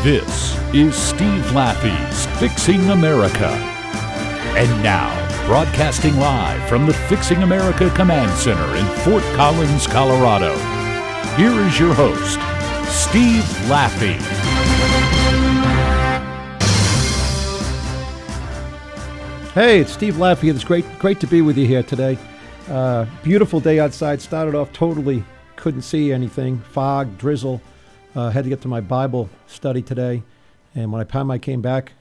This is Steve Laffey's Fixing America. And now, broadcasting live from the Fixing America Command Center in Fort Collins, Colorado, here is your host, Steve Laffey. Hey, it's Steve Laffey. It's great to be with you here today. Beautiful day outside. Started off totally couldn't see anything. Fog, drizzle. Had to get to my Bible study today. And by the time I came back,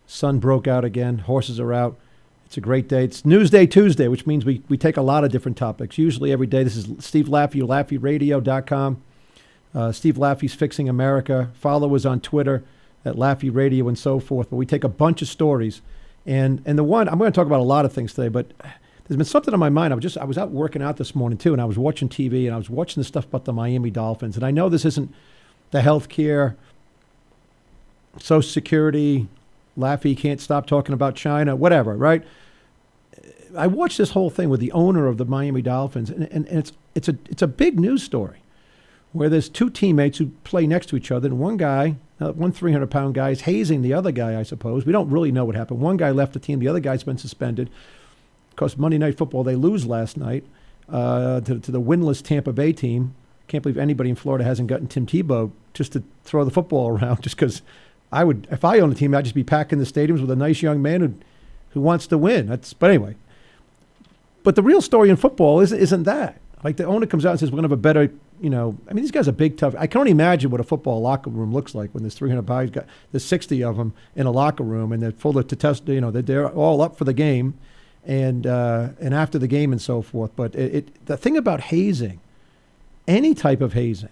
sun broke out again. Horses are out. It's a great day. It's Newsday Tuesday, which means we take a lot of different topics. Usually every day. This is Steve Laffey, LaffeyRadio.com. Steve Laffey's Fixing America. Follow us on Twitter at Laffey Radio and so forth. But we take a bunch of stories. And the one, I'm going to talk about a lot of things today, but there's been something on my mind. I was out working out this morning too, and I was watching TV, and I was watching the stuff about the Miami Dolphins. And I know this isn't the healthcare, Social Security, Laffey can't stop talking about China, whatever, right? I watched this whole thing with the owner of the Miami Dolphins, and it's a big news story where there's two teammates who play next to each other, and one guy, one 300-pound guy, is hazing the other guy, I suppose. We don't really know what happened. One guy left the team. The other guy's been suspended. Of course, Monday Night Football, they lose last night to the winless Tampa Bay team. Can't believe anybody in Florida hasn't gotten Tim Tebow just to throw the football around, just because I would, if I owned a team, I'd just be packing the stadiums with a nice young man who wants to win. But anyway. But the real story in football isn't that. Like, the owner comes out and says, we're going to have a better, these guys are big, tough. I can only imagine what a football locker room looks like when there's 300 guys, there's 60 of them in a locker room, and they're full of they're all up for the game and after the game and so forth. But the thing about hazing, any type of hazing,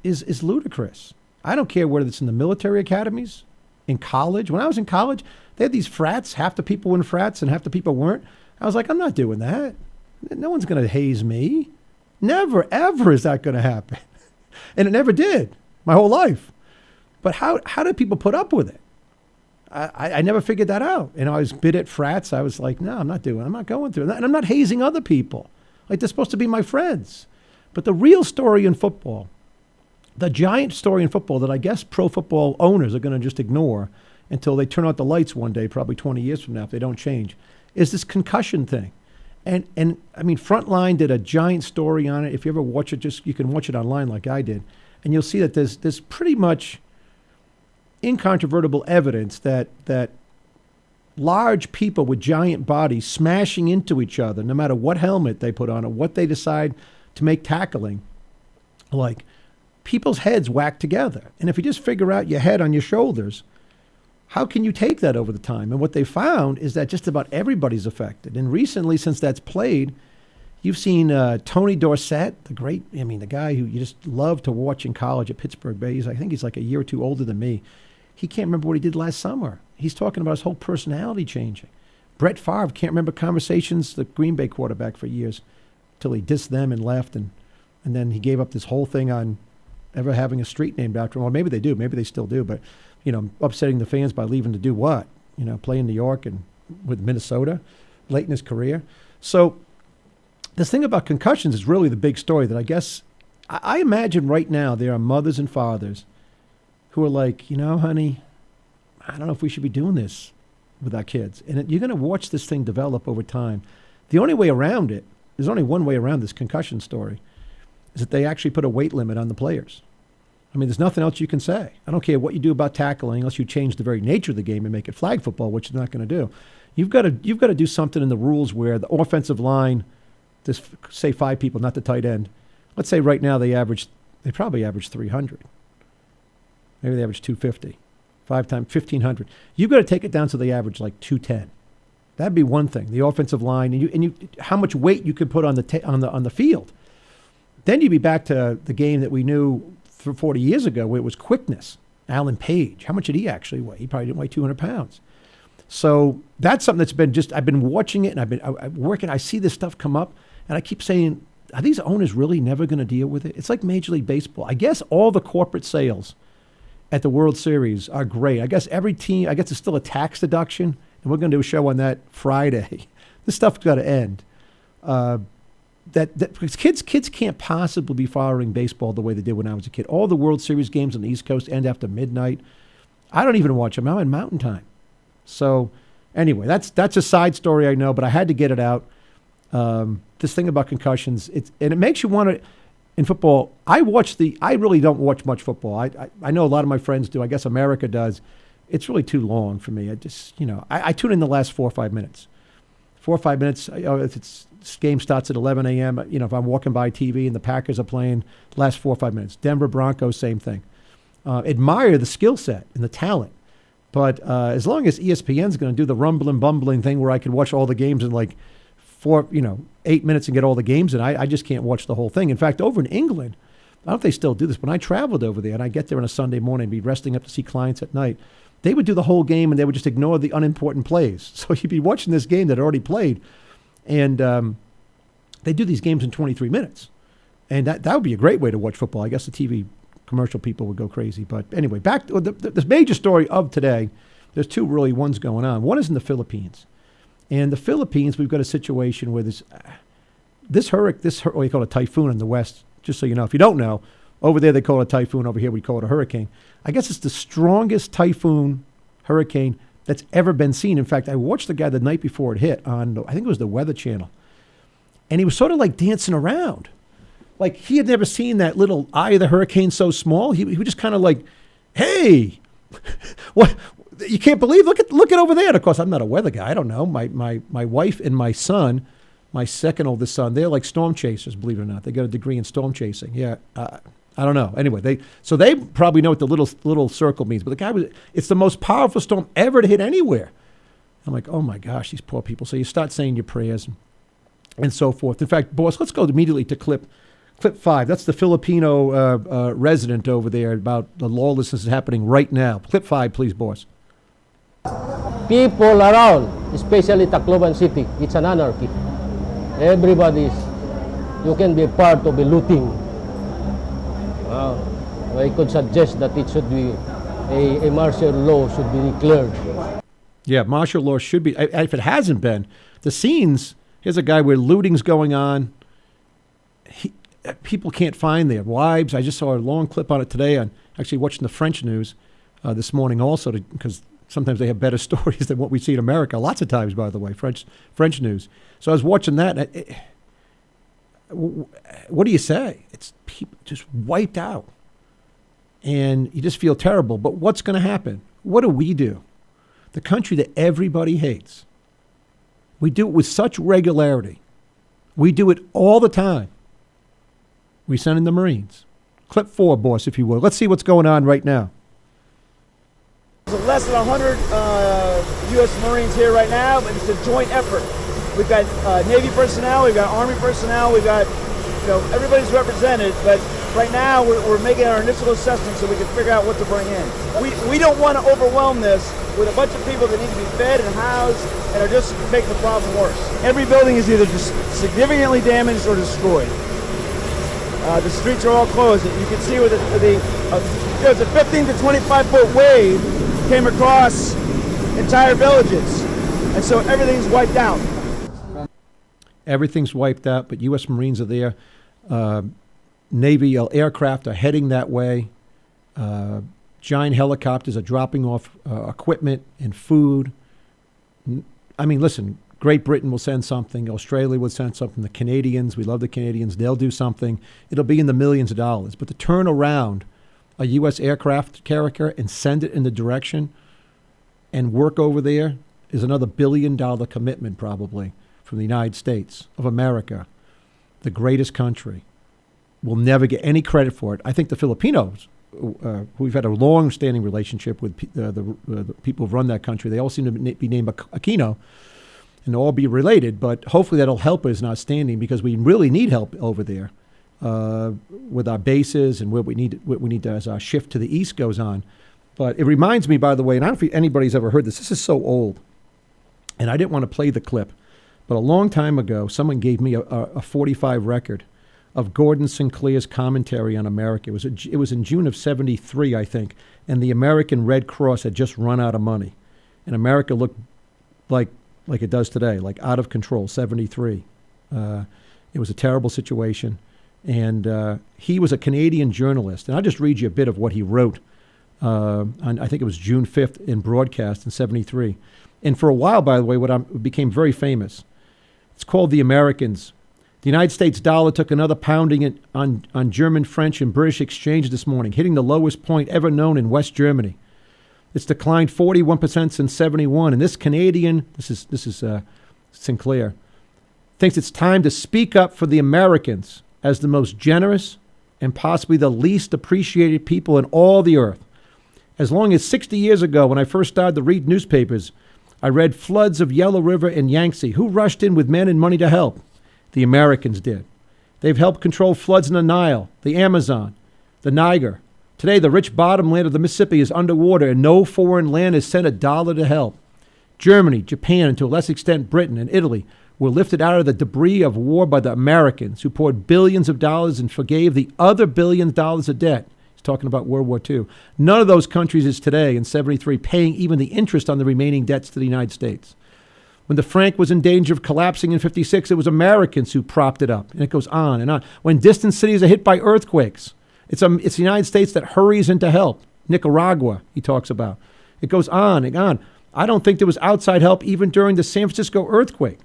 is ludicrous. I don't care whether it's in the military academies, in college. When I was in college, they had these frats. Half the people were in frats and half the people weren't. I was like, I'm not doing that. No one's going to haze me. Never, ever is that going to happen. And it never did my whole life. But how did people put up with it? I never figured that out. I was bid at frats. I was like, no, I'm not going through that. And I'm not hazing other people. Like, they're supposed to be my friends. But the real story in football, the giant story in football that I guess pro football owners are going to just ignore until they turn out the lights one day, probably 20 years from now, if they don't change, is this concussion thing. And I mean, Frontline did a giant story on it. If you ever watch it, you can watch it online like I did. And you'll see that there's pretty much incontrovertible evidence that large people with giant bodies smashing into each other, no matter what helmet they put on or what they decide to make tackling, like, people's heads whack together. And if you just figure out your head on your shoulders, how can you take that over the time? And what they found is that just about everybody's affected. And recently, since that's played, you've seen Tony Dorsett, the guy who you just love to watch in college at Pittsburgh Bay. I think he's like a year or two older than me. He can't remember what he did last summer. He's talking about his whole personality changing. Brett Favre can't remember conversations, the Green Bay quarterback, for years, till he dissed them and left. And then he gave up this whole thing on ever having a street named after him. Well, maybe they do. Maybe they still do. But upsetting the fans by leaving to do what? Play in New York and with Minnesota late in his career. So this thing about concussions is really the big story that I guess, I imagine right now there are mothers and fathers who are like, honey, I don't know if we should be doing this with our kids. And you're going to watch this thing develop over time. The only way around it, there's only one way around this concussion story, is that they actually put a weight limit on the players. I mean, there's nothing else you can say. I don't care what you do about tackling, unless you change the very nature of the game and make it flag football, which you're not going to do. You've got to do something in the rules where the offensive line, just say 5 people, not the tight end. Let's say right now they probably average 300. Maybe they average 250. 5 times 1,500. You've got to take it down so they average like 210. That'd be one thing. The offensive line and you how much weight you could put on the field. Then you'd be back to the game that we knew 40 years ago, where it was quickness. Alan Page, how much did he actually weigh? He probably didn't weigh 200 pounds. So that's something that's been I've been watching it, and I'm working. I see this stuff come up, and I keep saying, are these owners really never going to deal with it? It's like Major League Baseball. I guess all the corporate sales at the World Series are great. I guess every team, it's still a tax deduction, and we're going to do a show on that Friday. This stuff's got to end. because kids can't possibly be following baseball the way they did when I was a kid. All the World Series games on the East Coast end after midnight. I don't even watch them. I'm in Mountain Time. So anyway, that's a side story, I know, but I had to get it out. This thing about concussions, it makes you want to. In football, I really don't watch much football. I know a lot of my friends do. I guess America does. It's really too long for me. I tune in the last 4 or 5 minutes. 4 or 5 minutes. If this game starts at 11 a.m., if I'm walking by TV and the Packers are playing, last 4 or 5 minutes. Denver Broncos, same thing. Admire the skill set and the talent. But as long as ESPN's going to do the rumbling, bumbling thing where I can watch all the games in like 8 minutes and get all the games, and I just can't watch the whole thing. In fact, over in England, I don't know if they still do this, when I traveled over there and I get there on a Sunday morning and be resting up to see clients at night, they would do the whole game and they would just ignore the unimportant plays. So you'd be watching this game that had already played, and they do these games in 23 minutes. And that would be a great way to watch football. I guess the TV commercial people would go crazy. But anyway, back to the major story of today. There's two really ones going on. One is in the Philippines. And the Philippines, we've got a situation where this hurricane, we call it a typhoon in the West, just so you know. If you don't know, over there they call it a typhoon. Over here we call it a hurricane. I guess it's the strongest typhoon hurricane that's ever been seen. In fact, I watched the guy the night before it hit on, I think it was the Weather Channel. And he was sort of like dancing around. Like he had never seen that little eye of the hurricane so small. He was just kind of like, hey, what? You can't believe, look at over there. And of course, I'm not a weather guy. I don't know. My wife and my son, my second oldest son, they're like storm chasers, believe it or not. They got a degree in storm chasing. Yeah, I don't know. Anyway, they probably know what the little circle means. But the guy it's the most powerful storm ever to hit anywhere. I'm like, oh my gosh, these poor people. So you start saying your prayers and so forth. In fact, boss, let's go immediately to clip 5. That's the Filipino resident over there about the lawlessness happening right now. Clip 5, please, boss. People around, especially Tacloban City, it's an anarchy. You can be a part of a looting. I could suggest that it should be a martial law should be declared. Yeah, martial law should be. If it hasn't been, the scenes. Here's a guy where looting's going on. People can't find their wives. I just saw a long clip on it today. On actually watching the French news this morning also because sometimes they have better stories than what we see in America. Lots of times, by the way, French news. So I was watching that. What do you say? It's people just wiped out. And you just feel terrible. But what's going to happen? What do? The country that everybody hates. We do it with such regularity. We do it all the time. We send in the Marines. Clip 4, boss, if you will. Let's see what's going on right now. So less than 100 U.S. Marines here right now, but it's a joint effort. We've got Navy personnel, we've got Army personnel, we've got, everybody's represented, but right now we're making our initial assessment so we can figure out what to bring in. We don't want to overwhelm this with a bunch of people that need to be fed and housed and are just making the problem worse. Every building is either just significantly damaged or destroyed. The streets are all closed. You can see with it's a 15 to 25 foot wave came across entire villages, and so everything's wiped out. Everything's wiped out, but U.S. Marines are there. Navy aircraft are heading that way. Giant helicopters are dropping off equipment and food. I mean, listen, Great Britain will send something. Australia will send something. The Canadians, we love the Canadians. They'll do something. It'll be in the millions of dollars. But to turn around a U.S. aircraft carrier and send it in the direction and work over there is another $1 billion commitment probably from the United States of America, the greatest country. We'll never get any credit for it. I think the Filipinos, who we've had a long-standing relationship with, the people who run that country, they all seem to be named Aquino, and all be related, but hopefully that'll help us in our standing because we really need help over there with our bases and what we need as our shift to the east goes on. But it reminds me, by the way, and I don't know if anybody's ever heard this. This is so old, and I didn't want to play the clip, but a long time ago, someone gave me a 45 record of Gordon Sinclair's commentary on America. It was in June of '73, I think, and the American Red Cross had just run out of money, and America looked like it does today, like out of control, '73. It was a terrible situation. And he was a Canadian journalist. And I'll just read you a bit of what he wrote on, I think it was June 5th in Broadcast in 73. And for a while, by the way, what became very famous. It's called The Americans. The United States dollar took another pounding on German, French, and British exchange this morning, hitting the lowest point ever known in West Germany. It's declined 41% since 71. And this Canadian, this is Sinclair, thinks it's time to speak up for the Americans as the most generous and possibly the least appreciated people in all the earth. As long as 60 years ago, when I first started to read newspapers, I read floods of Yellow River and Yangtze. Who rushed in with men and money to help? The Americans did. They've helped control floods in the Nile, the Amazon, the Niger. Today, the rich bottomland of the Mississippi is underwater, and no foreign land has sent $1 to help. Germany, Japan, and to a less extent Britain and Italy were lifted out of the debris of war by the Americans, who poured billions of dollars and forgave the other billions of dollars of debt. He's talking about World War II. None of those countries is today, in 73, paying even the interest on the remaining debts to the United States. When the franc was in danger of collapsing in 56, it was Americans who propped it up. And it goes on and on. When distant cities are hit by earthquakes, it's the United States that hurries in to help. Nicaragua, he talks about. It goes on and on. I don't think there was outside help even during the San Francisco earthquake.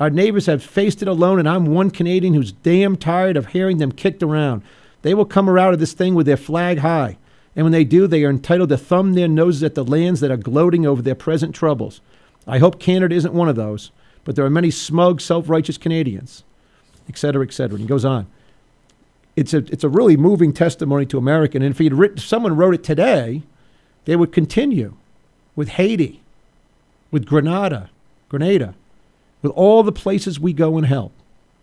Our neighbors have faced it alone, and I'm one Canadian who's damn tired of hearing them kicked around. They will come out of this thing with their flag high. And when they do, they are entitled to thumb their noses at the lands that are gloating over their present troubles. I hope Canada isn't one of those, but there are many smug, self-righteous Canadians, et cetera, et cetera. And he goes on. It's a really moving testimony to America. And if someone wrote it today, they would continue with Haiti, with Grenada, with all the places we go and help,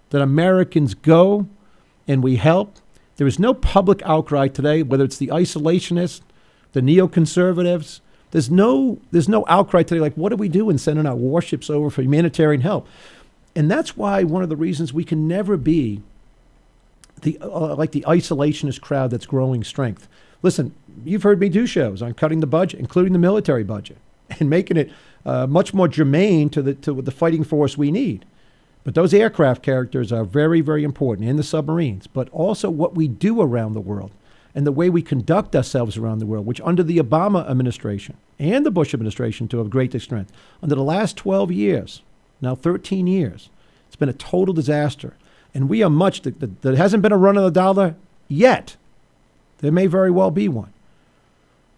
that Americans go and we help. There is no public outcry today, whether it's the isolationists, the neoconservatives. There's no outcry today like, what are we doing sending our warships over for humanitarian help? And that's why one of the reasons we can never be like the isolationist crowd that's growing strength. Listen, you've heard me do shows on cutting the budget, including the military budget, and making it much more germane to the fighting force we need. But those aircraft characters are very, very important, and the submarines, but also what we do around the world and the way we conduct ourselves around the world, which under the Obama administration and the Bush administration to a great extent, under the last 12 years, now 13 years, it's been a total disaster. And we are there hasn't been a run of the dollar yet. There may very well be one.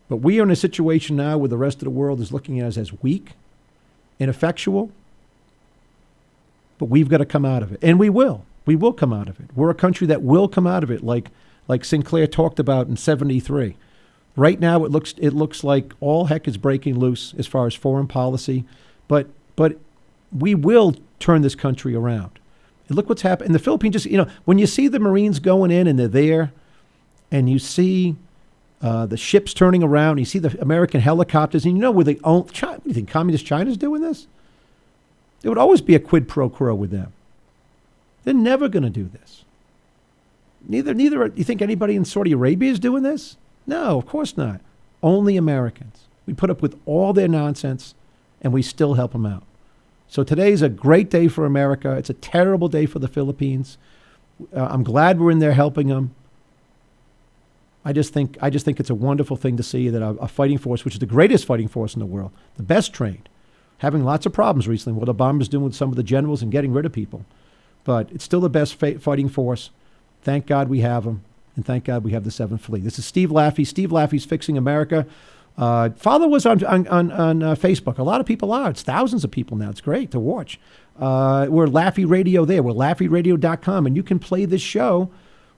But we are in a situation now where the rest of the world is looking at us as weak, ineffectual. But we've got to come out of it. And we will. We will come out of it. We're a country that will come out of it like Sinclair talked about in 73. Right now it looks like all heck is breaking loose as far as foreign policy. But we will turn this country around. And look what's happened. In the Philippines, when you see the Marines going in and they're there, and you see the ships turning around, you see the American helicopters, and what do you think Communist China's doing this? There would always be a quid pro quo with them. They're never going to do this. Neither you think anybody in Saudi Arabia is doing this? No, of course not. Only Americans. We put up with all their nonsense, and we still help them out. So today's a great day for America. It's a terrible day for the Philippines. I'm glad we're in there helping them. I just think it's a wonderful thing to see that a fighting force, which is the greatest fighting force in the world, the best trained, having lots of problems recently, what Obama's doing with some of the generals and getting rid of people. But it's still the best fighting force. Thank God we have them, and thank God we have the 7th Fleet. This is Steve Laffey. Steve Laffey's Fixing America. Follow us on Facebook. A lot of people are. It's thousands of people now. It's great to watch. We're Laffey Radio there. We're LaffeyRadio.com, and you can play this show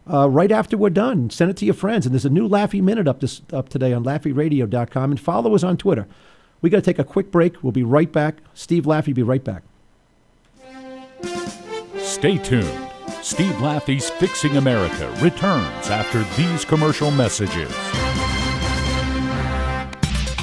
right after we're done. Send it to your friends. And there's a new Laffey Minute up today on LaffeyRadio.com, and follow us on Twitter. We got to take a quick break. We'll be right back. Steve Laffey, be right back. Stay tuned. Steve Laffey's Fixing America returns after these commercial messages.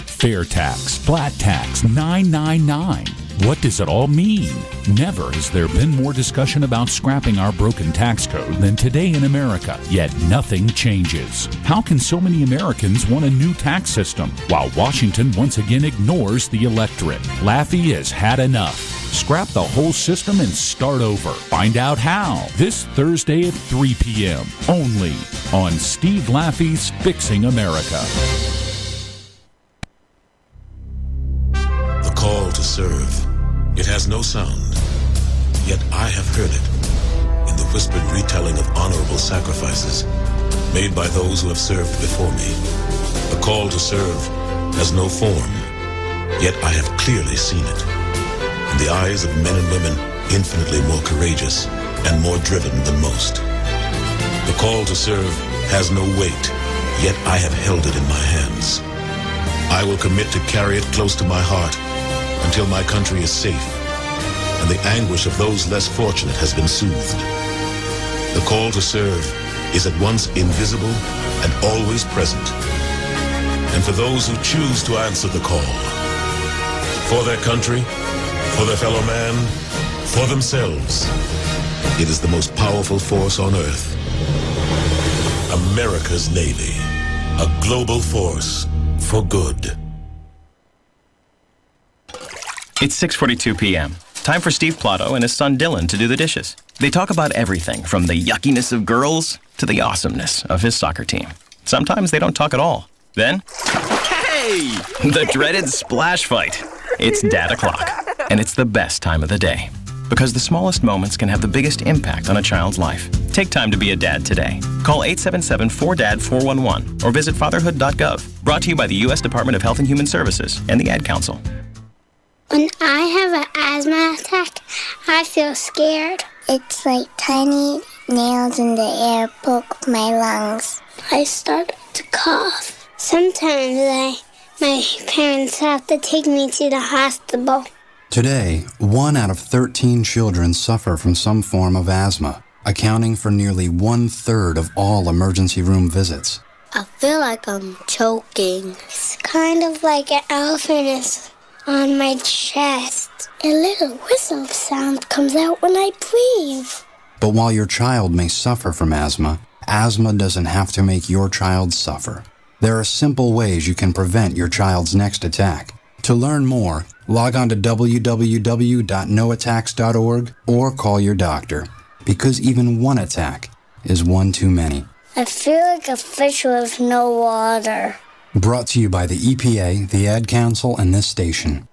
Fair tax, flat tax, 999. What does it all mean? Never has there been more discussion about scrapping our broken tax code than today in America, yet nothing changes. How can so many Americans want a new tax system while Washington once again ignores the electorate? Laffey has had enough. Scrap the whole system and start over. Find out how this Thursday at 3 p.m. only on Steve Laffey's Fixing America. The call to serve. It has no sound, yet I have heard it in the whispered retelling of honorable sacrifices made by those who have served before me. The call to serve has no form, yet I have clearly seen it. In the eyes of men and women infinitely more courageous and more driven than most. The call to serve has no weight, yet I have held it in my hands. I will commit to carry it close to my heart until my country is safe and the anguish of those less fortunate has been soothed. The call to serve is at once invisible and always present. And for those who choose to answer the call, for their country, for their fellow man, for themselves, it is the most powerful force on earth. America's Navy, a global force for good. It's 6:42 p.m. Time for Steve Plotto and his son Dylan to do the dishes. They talk about everything from the yuckiness of girls to the awesomeness of his soccer team. Sometimes they don't talk at all. Then, hey! The dreaded splash fight. It's Dad o'clock, and it's the best time of the day. Because the smallest moments can have the biggest impact on a child's life. Take time to be a dad today. Call 877-4DAD-411 or visit fatherhood.gov. Brought to you by the U.S. Department of Health and Human Services and the Ad Council. When I have an asthma attack, I feel scared. It's like tiny nails in the air poke my lungs. I start to cough. Sometimes my parents have to take me to the hospital. Today, 1 out of 13 children suffer from some form of asthma, accounting for nearly 1/3 of all emergency room visits. I feel like I'm choking. It's kind of like an elephant is on my chest. A little whistle sound comes out when I breathe. But while your child may suffer from asthma doesn't have to make your child suffer. There are simple ways you can prevent your child's next attack. To learn more, log on to www.noattacks.org or call your doctor, because even one attack is one too many. I feel like a fish with no water. Brought to you by the EPA, the Ad Council, and this station.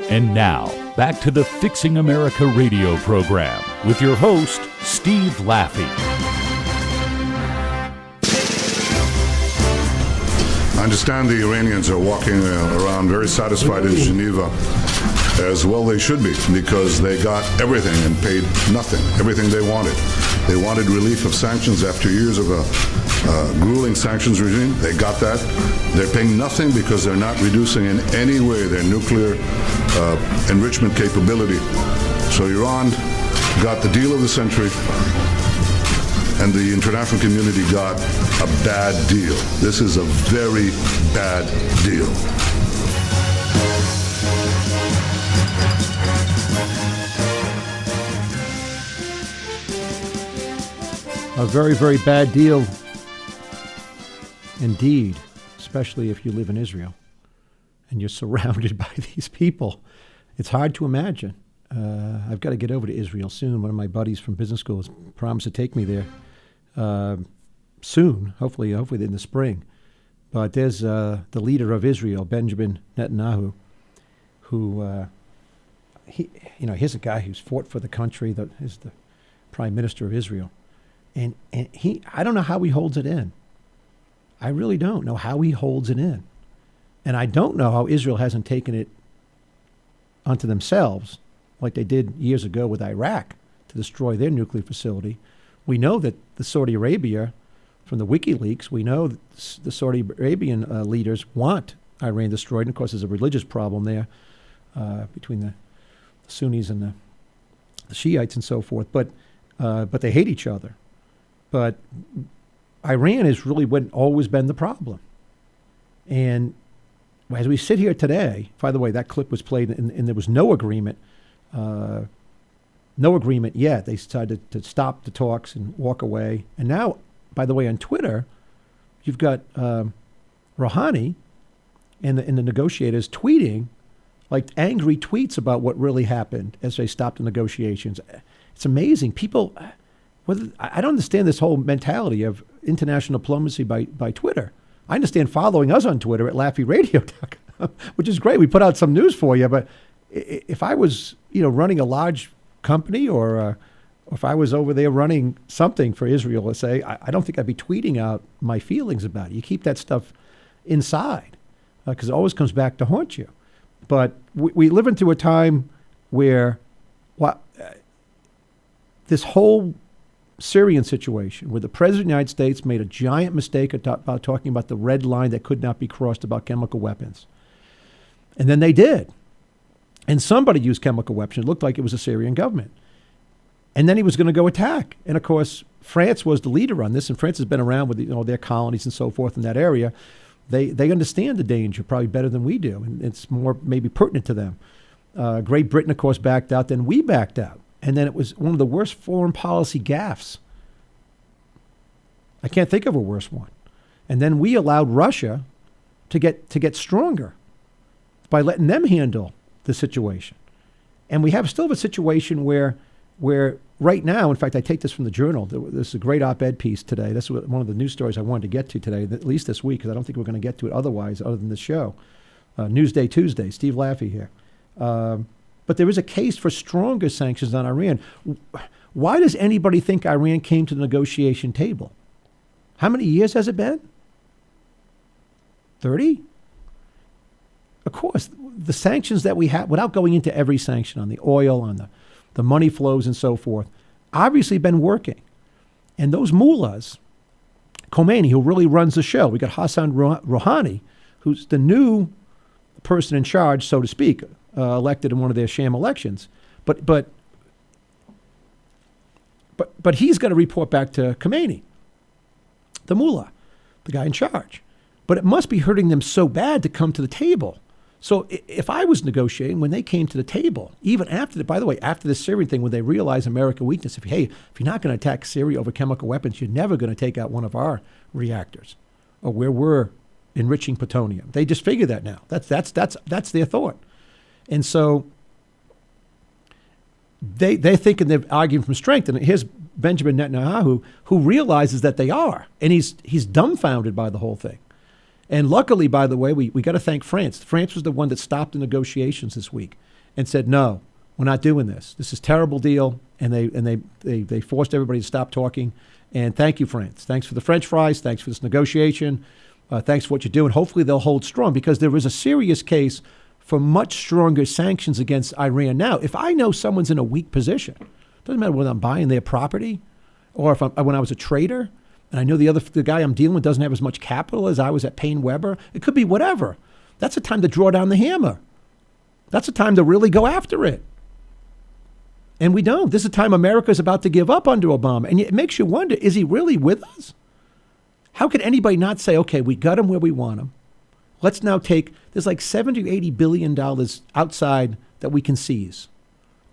And now, back to the Fixing America radio program with your host, Steve Laffey. I understand the Iranians are walking around very satisfied in Geneva, as well they should be, because they got everything and paid nothing, everything they wanted. They wanted relief of sanctions after years of a grueling sanctions regime. They got that. They're paying nothing because they're not reducing in any way their nuclear enrichment capability. So Iran got the deal of the century, and the international community got a bad deal. This is a very bad deal. A very, very bad deal indeed, especially if you live in Israel and you're surrounded by these people. It's hard to imagine. I've got to get over to Israel soon. One of my buddies from business school has promised to take me there soon, hopefully in the spring. But there's the leader of Israel, Benjamin Netanyahu, who he's a guy who's fought for the country, is the prime minister of Israel. And I don't know how he holds it in. I really don't know how he holds it in. And I don't know how Israel hasn't taken it onto themselves, like they did years ago with Iraq, to destroy their nuclear facility. We know that the Saudi Arabia, from the WikiLeaks, we know that the Saudi Arabian leaders want Iran destroyed. And of course, there's a religious problem there between the Sunnis and the Shiites and so forth. But they hate each other. But Iran has really always been the problem. And as we sit here today, by the way, that clip was played and there was no agreement yet. They decided to stop the talks and walk away. And now, by the way, on Twitter, you've got Rouhani and the negotiators tweeting like angry tweets about what really happened as they stopped the negotiations. It's amazing. People, I don't understand this whole mentality of international diplomacy by Twitter. I understand following us on Twitter at LaffeyRadio.com, which is great. We put out some news for you, but if I was, running a large company or if I was over there running something for Israel, let's say, I don't think I'd be tweeting out my feelings about it. You keep that stuff inside because it always comes back to haunt you. But we live into a time where this whole Syrian situation, where the President of the United States made a giant mistake about talking about the red line that could not be crossed about chemical weapons. And then they did. And somebody used chemical weapons. It looked like it was the Syrian government. And then he was going to go attack. And, of course, France was the leader on this, and France has been around with their colonies and so forth in that area. They understand the danger probably better than we do, and it's more maybe pertinent to them. Great Britain, of course, backed out. Then we backed out. And then it was one of the worst foreign policy gaffes. I can't think of a worse one. And then we allowed Russia to get stronger by letting them handle the situation. And we still have a situation where right now, in fact, I take this from the Journal. This is a great op-ed piece today. This is one of the news stories I wanted to get to today, at least this week, because I don't think we're going to get to it otherwise, other than this show. Newsday Tuesday, Steve Laffey here. But there is a case for stronger sanctions on Iran. Why does anybody think Iran came to the negotiation table? How many years has it been? 30? Of course, the sanctions that we have, without going into every sanction on the oil, on the money flows and so forth, obviously been working. And those mullahs, Khomeini, who really runs the show, we got Hassan Rouhani, who's the new person in charge, so to speak, elected in one of their sham elections. But he's going to report back to Khomeini, the mullah, the guy in charge. But it must be hurting them so bad to come to the table. So if I was negotiating, when they came to the table, even after the Syrian thing, when they realized American weakness, if you're not going to attack Syria over chemical weapons, you're never going to take out one of our reactors or where we're enriching plutonium. They just figure that now. That's their thought. And so they're thinking they're arguing from strength. And here's Benjamin Netanyahu, who realizes that they are. And he's dumbfounded by the whole thing. And luckily, by the way, we got to thank France. France was the one that stopped the negotiations this week and said, no, we're not doing this. This is a terrible deal. And they forced everybody to stop talking. And thank you, France. Thanks for the French fries. Thanks for this negotiation. Thanks for what you're doing. Hopefully they'll hold strong, because there is a serious case for much stronger sanctions against Iran now. If I know someone's in a weak position, doesn't matter whether I'm buying their property or when I was a trader, and I know the guy I'm dealing with doesn't have as much capital as I was at Payne Weber. It could be whatever. That's a time to draw down the hammer. That's a time to really go after it. And we don't. This is a time America's about to give up under Obama. And it makes you wonder, is he really with us? How could anybody not say, okay, we got him where we want him. Let's now there's like $70 or $80 billion outside that we can seize,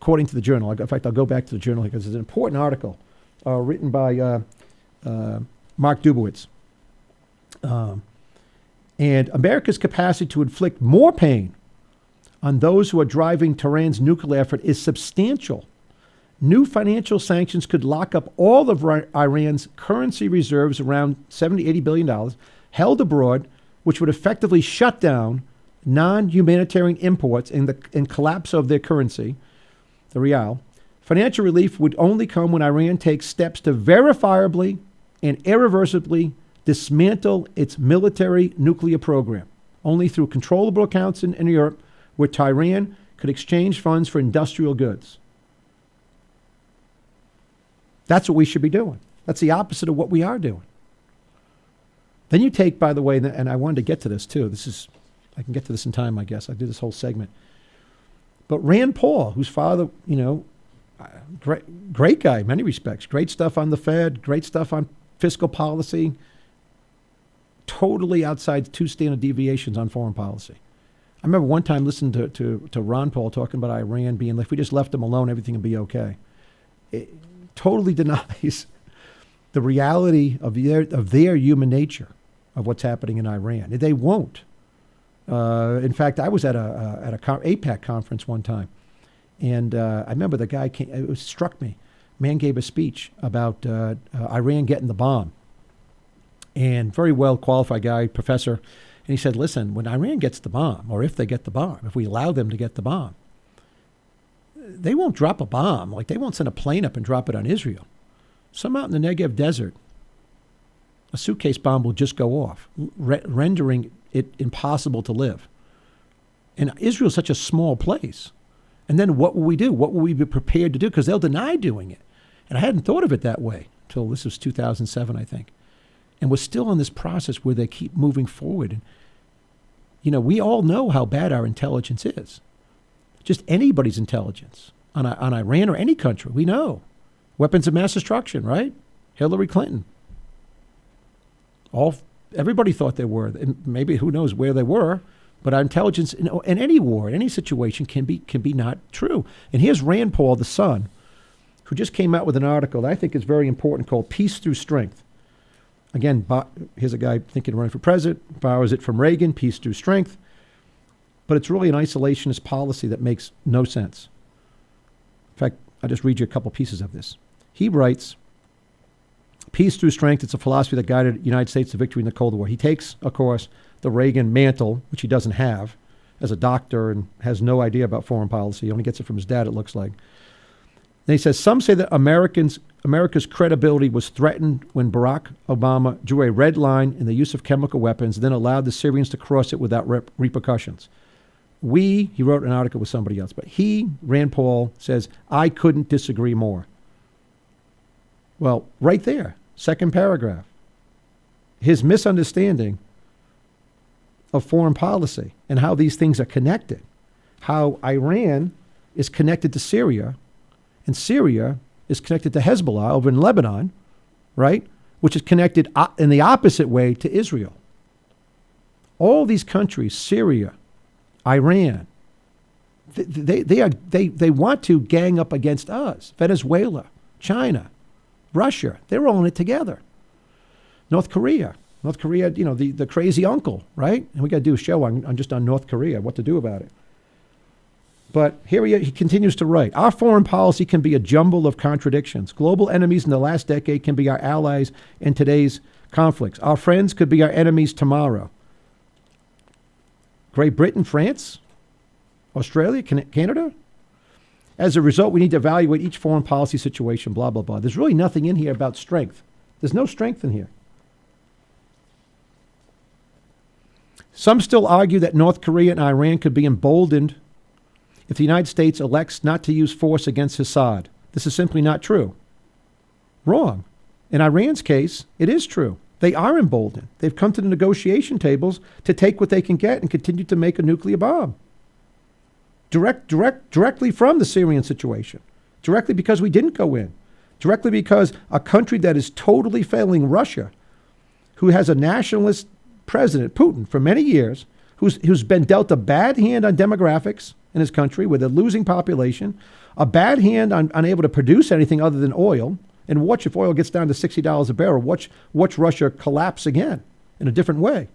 according to the Journal. In fact, I'll go back to the Journal because it's an important article written by Mark Dubowitz. And America's capacity to inflict more pain on those who are driving Tehran's nuclear effort is substantial. New financial sanctions could lock up all of Iran's currency reserves, around $70, $80 billion, held abroad, which would effectively shut down non-humanitarian imports and collapse of their currency, the rial. Financial relief would only come when Iran takes steps to verifiably and irreversibly dismantle its military nuclear program, only through controllable accounts in Europe, where Tehran could exchange funds for industrial goods. That's what we should be doing. That's the opposite of what we are doing. Then you take, by the way, and I wanted to get to this too. I can get to this in time, I guess. I did this whole segment. But Rand Paul, whose father, great guy in many respects. Great stuff on the Fed, great stuff on fiscal policy. Totally outside two standard deviations on foreign policy. I remember one time listening to Ron Paul talking about Iran being like, if we just left them alone, everything would be okay. It totally denies the reality of their human nature of what's happening in Iran. They won't. In fact, I was at a APAC conference one time, and I remember the guy came. It struck me. Man gave a speech about Iran getting the bomb, and very well qualified guy, professor, and he said, "Listen, when Iran gets the bomb, or if they get the bomb, if we allow them to get the bomb, they won't drop a bomb. Like they won't send a plane up and drop it on Israel. Some out in the Negev desert, a suitcase bomb will just go off, rendering it impossible to live. And Israel's such a small place. And then what will we do? What will we be prepared to do? Because they'll deny doing it. And I hadn't thought of it that way until this was 2007, I think. And we're still in this process where they keep moving forward. And, you know, we all know how bad our intelligence is. Just anybody's intelligence on Iran or any country, we know. Weapons of mass destruction, right? Hillary Clinton. Everybody thought they were, and maybe who knows where they were, but our intelligence in any war, in any situation, can be not true. And here's Rand Paul, the son, who just came out with an article that I think is very important called Peace Through Strength. Again, here's a guy thinking of running for president, borrows it from Reagan, peace through strength. But it's really an isolationist policy that makes no sense. In fact, I'll just read you a couple pieces of this. He writes, peace through strength, it's a philosophy that guided the United States to victory in the Cold War. He takes, of course, the Reagan mantle, which he doesn't have, as a doctor and has no idea about foreign policy. He only gets it from his dad, it looks like. Then he says, some say that America's credibility was threatened when Barack Obama drew a red line in the use of chemical weapons, then allowed the Syrians to cross it without repercussions. He wrote an article with somebody else, but Rand Paul, says, I couldn't disagree more. Well, right there, second paragraph. His misunderstanding of foreign policy and how these things are connected. How Iran is connected to Syria, and Syria is connected to Hezbollah over in Lebanon, right? Which is connected in the opposite way to Israel. All these countries, Syria, Iran, they want to gang up against us. Venezuela, China, Russia, they're all in it together. North Korea, you know, the crazy uncle, right? And we got to do a show on just on North Korea, what to do about it. But here he continues to write, our foreign policy can be a jumble of contradictions. Global enemies in the last decade can be our allies in today's conflicts. Our friends could be our enemies tomorrow. Great Britain, France, Australia, Canada. As a result, we need to evaluate each foreign policy situation, blah, blah, blah. There's really nothing in here about strength. There's no strength in here. Some still argue that North Korea and Iran could be emboldened if the United States elects not to use force against Assad. This is simply not true. Wrong. In Iran's case, it is true. They are emboldened. They've come to the negotiation tables to take what they can get and continue to make a nuclear bomb. Directly from the Syrian situation. Directly because we didn't go in. Directly because a country that is totally failing, Russia, who has a nationalist president, Putin, for many years, who's been dealt a bad hand on demographics in his country with a losing population, a bad hand on unable to produce anything other than oil, and watch if oil gets down to $60 a barrel, watch Russia collapse again in a different way.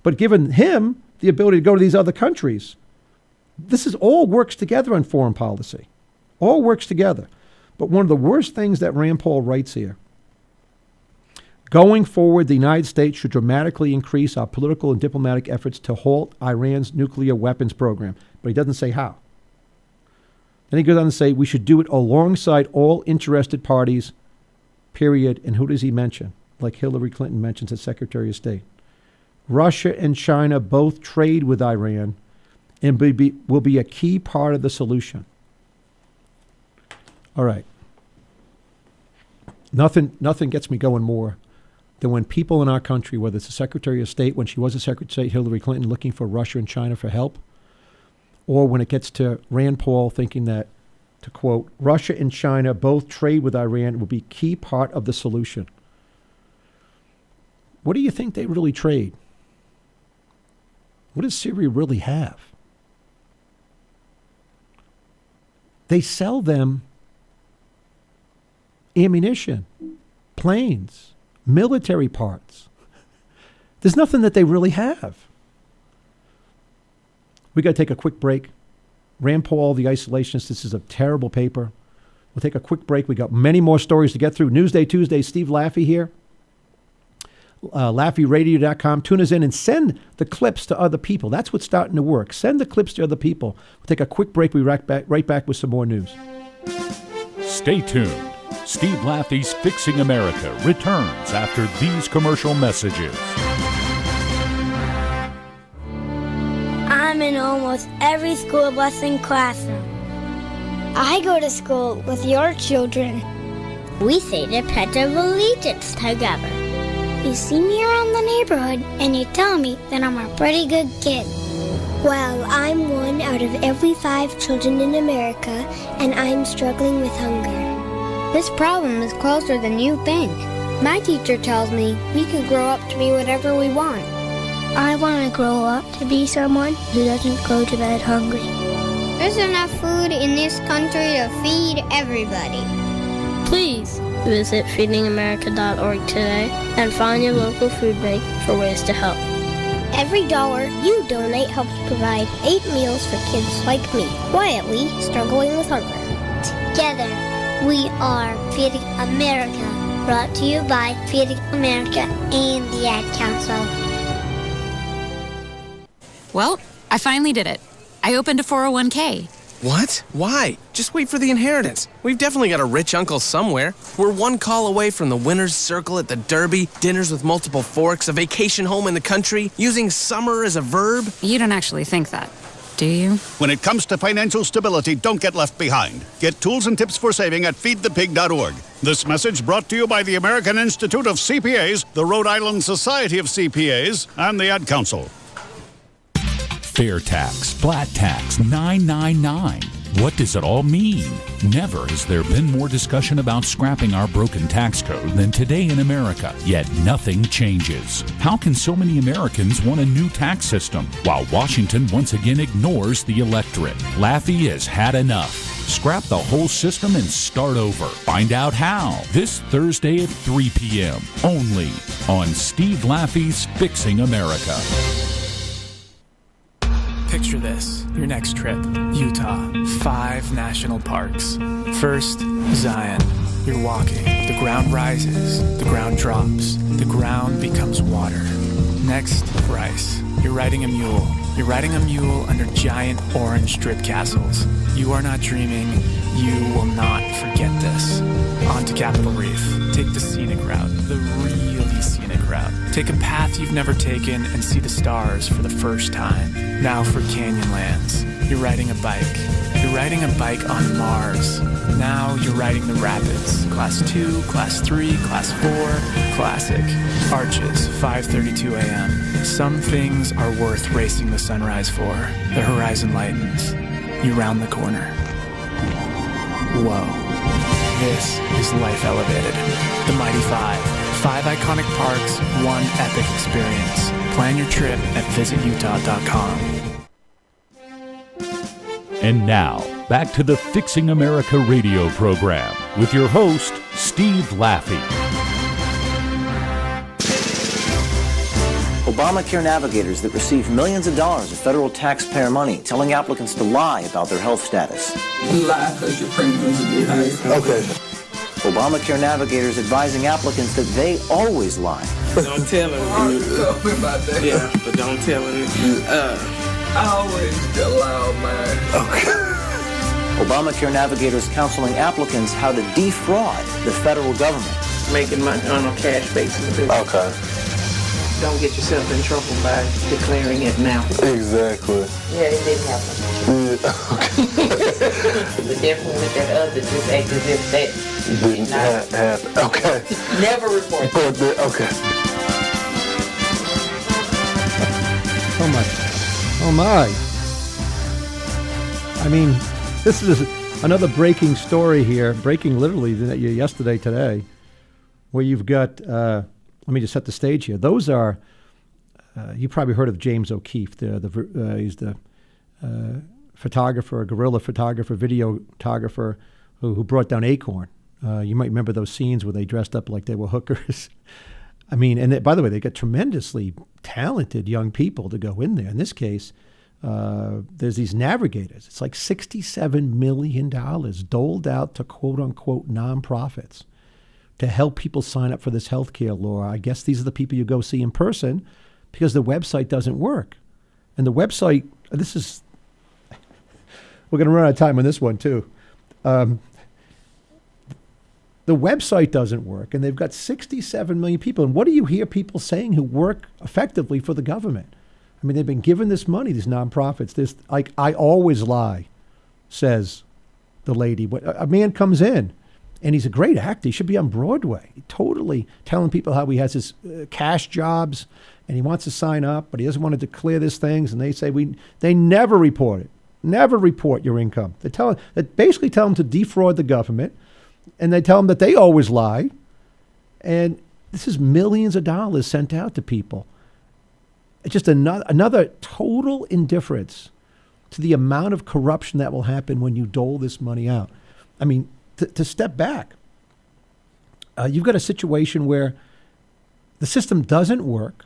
But given him the ability to go to these other countries, this is all works together on foreign policy. All works together. But one of the worst things that Rand Paul writes here, going forward, the United States should dramatically increase our political and diplomatic efforts to halt Iran's nuclear weapons program. But he doesn't say how. Then he goes on to say we should do it alongside all interested parties, period. And who does he mention? Like Hillary Clinton mentions as Secretary of State. Russia and China both trade with Iran and will be a key part of the solution. All right. Nothing gets me going more than when people in our country, whether it's the Secretary of State, when she was a Secretary of State, Hillary Clinton, looking for Russia and China for help, or when it gets to Rand Paul thinking that, to quote, Russia and China both trade with Iran will be key part of the solution. What do you think they really trade? What does Syria really have? They sell them ammunition, planes, military parts. There's nothing that they really have. We got to take a quick break. Rand Paul, the isolationist, this is a terrible paper. We'll take a quick break. We got many more stories to get through. Newsday Tuesday, Steve Laffey here. LaffeyRadio.com. Tune us in and send the clips to other people. That's what's starting to work. Send the clips to other people. We'll take a quick break. We'll be right back with some more news. Stay tuned. Steve Laffey's Fixing America returns after these commercial messages. I'm in almost every school bus and classroom. I go to school with your children. We say the Pledge of Allegiance together. You see me around the neighborhood and you tell me that I'm a pretty good kid. Well, I'm one out of every 5 children in America, and I'm struggling with hunger. This problem is closer than you think. My teacher tells me we can grow up to be whatever we want. I want to grow up to be someone who doesn't go to bed hungry. There's enough food in this country to feed everybody. Please visit feedingamerica.org today and find your local food bank for ways to help. Every dollar you donate helps provide 8 meals for kids like me, quietly struggling with hunger. Together, we are Feeding America, brought to you by Feeding America and the Ad Council. Well, I finally did it. I opened a 401k. What? Why? Just wait for the inheritance. We've definitely got a rich uncle somewhere. We're one call away from the winner's circle at the Derby, dinners with multiple forks, a vacation home in the country, using summer as a verb. You don't actually think that, do you? When it comes to financial stability, don't get left behind. Get tools and tips for saving at feedthepig.org. This message brought to you by the American Institute of CPAs, the Rhode Island Society of CPAs, and the Ad Council. Fair tax, flat tax, 999. What does it all mean? Never has there been more discussion about scrapping our broken tax code than today in America, yet nothing changes. How can so many Americans want a new tax system while Washington once again ignores the electorate? Laffey has had enough. Scrap the whole system and start over. Find out how this Thursday at 3 p.m. only on Steve Laffey's Fixing America. Picture this, your next trip, Utah, 5 national parks. First, Zion. You're walking, the ground rises, the ground drops, the ground becomes water. Next, Bryce. You're riding a mule. You're riding a mule under giant orange drip castles. You are not dreaming. You will not forget this. On to Capitol Reef. Take the scenic route, the really scenic route. Take a path you've never taken and see the stars for the first time. Now for Canyonlands. You're riding a bike. You're riding a bike on Mars. Now you're riding the rapids. Class 2, Class 3, Class 4, Classic. Arches, 5:32 a.m. Some things are worth racing the sunrise for. The horizon lightens. You round the corner. Whoa. This is Life Elevated. The Mighty 5. 5 iconic parks, 1 epic experience. Plan your trip at visitutah.com. And now, back to the Fixing America radio program with your host, Steve Laffey. Obamacare navigators that receive millions of dollars of federal taxpayer money telling applicants to lie about their health status. Lie because your premiums will be high. Okay. Obamacare navigators advising applicants that they always lie. Don't tell them. Tell me about that. Yeah, but don't tell them. I always allow mine. Okay. Obamacare navigators counseling applicants how to defraud the federal government. Making money on a cash basis. Okay. Don't get yourself in trouble by declaring it now. Exactly. Yeah, it didn't happen. Yeah, okay. The difference with that other just act as if that didn't happen. Okay. Never report. Okay. Oh my. Oh my. I mean, this is another breaking story here, breaking literally yesterday, today, where you've got, let me just set the stage here. Those are, you probably heard of James O'Keefe. He's the photographer, guerrilla photographer, videographer who brought down Acorn. You might remember those scenes where they dressed up like they were hookers. I mean, and by the way, they got tremendously talented young people to go in there. In this case, There's these navigators. It's like $67 million doled out to quote unquote nonprofits to help people sign up for this healthcare law. I guess these are the people you go see in person because the website doesn't work. And the website, we're going to run out of time on this one too. The website doesn't work, and they've got 67 million people. And what do you hear people saying who work effectively for the government? I mean, they've been given this money, these nonprofits. This, like, I always lie, says the lady. A man comes in, and he's a great actor. He should be on Broadway, totally telling people how he has his cash jobs, and he wants to sign up, but he doesn't want to declare these things. And they say they never report it. Never report your income. They basically tell them to defraud the government, and they tell them that they always lie. And this is millions of dollars sent out to people. It's just another total indifference to the amount of corruption that will happen when you dole this money out. I mean, to step back, you've got a situation where the system doesn't work.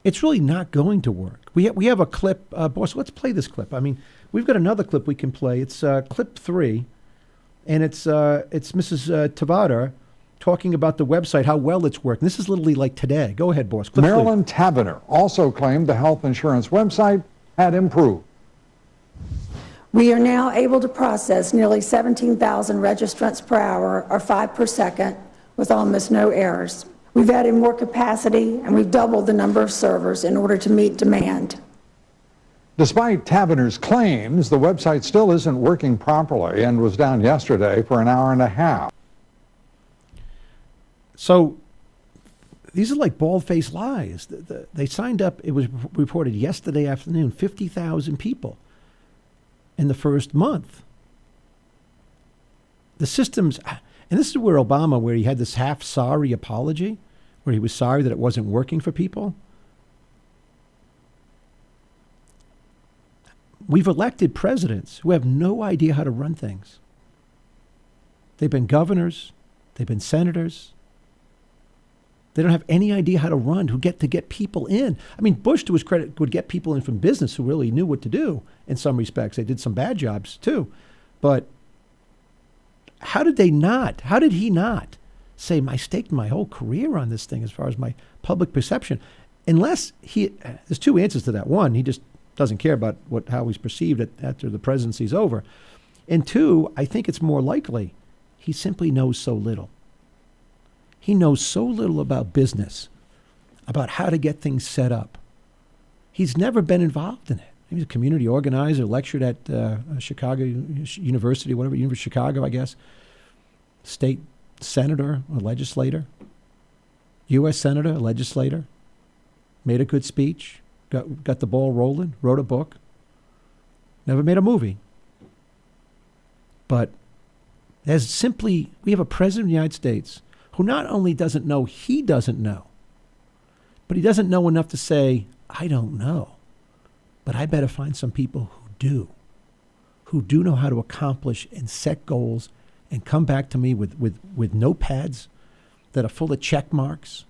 It's really not going to work. We have a clip, boss. Let's play this clip. I mean, we've got another clip we can play. It's clip 3, and it's Mrs. Tabata talking about the website, how well it's working. This is literally like today. Go ahead, boss. Clip Marilyn Tavener also claimed the health insurance website had improved. We are now able to process nearly 17,000 registrants per hour, or 5 per second, with almost no errors. We've added more capacity, and we've doubled the number of servers in order to meet demand. Despite Tavener's claims, the website still isn't working properly and was down yesterday for an hour and a half. So these are like bald-faced lies. They signed up, it was reported yesterday afternoon, 50,000 people in the first month. The systems, and this is where Obama, where he had this half-sorry apology, where he was sorry that it wasn't working for people. We've elected presidents who have no idea how to run things. They've been governors, they've been senators. They don't have any idea how to run, who get to get people in. I mean, Bush, to his credit, would get people in from business who really knew what to do in some respects. They did some bad jobs too. But how did he not say, I staked my whole career on this thing as far as my public perception? Unless there's two answers to that. One, he just doesn't care about how he's perceived after the presidency's over. And two, I think it's more likely he simply knows so little. He knows so little about business, about how to get things set up. He's never been involved in it. He was a community organizer, lectured at Chicago University, University of Chicago, I guess. State senator, a legislator. U.S. senator, a legislator. Made a good speech, got the ball rolling, wrote a book. Never made a movie. But we have a president of the United States who not only doesn't know he doesn't know, but he doesn't know enough to say, I don't know, but I better find some people who do know how to accomplish and set goals and come back to me with notepads that are full of check marks.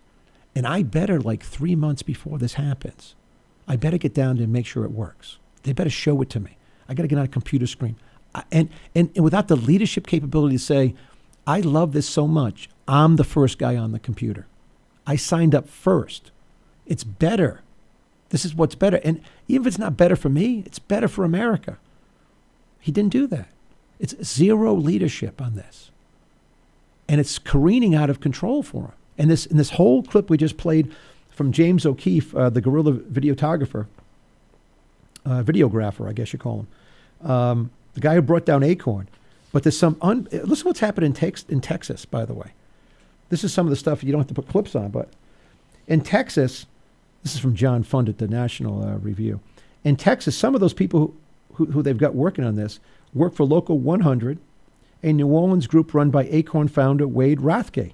And I better, like 3 months before this happens, I better get down there and make sure it works. They better show it to me. I got to get on a computer screen. And without the leadership capability to say, I love this so much, I'm the first guy on the computer. I signed up first. It's better. This is what's better. And even if it's not better for me, it's better for America. He didn't do that. It's zero leadership on this. And it's careening out of control for him. And in this whole clip we just played from James O'Keefe, the guerrilla videographer, I guess you call him, the guy who brought down Acorn. But there's listen what's happened in Texas, by the way. This is some of the stuff you don't have to put clips on, but in Texas, this is from John Fund at the National Review. In Texas, some of those people who they've got working on this work for Local 100, a New Orleans group run by Acorn founder Wade Rathke.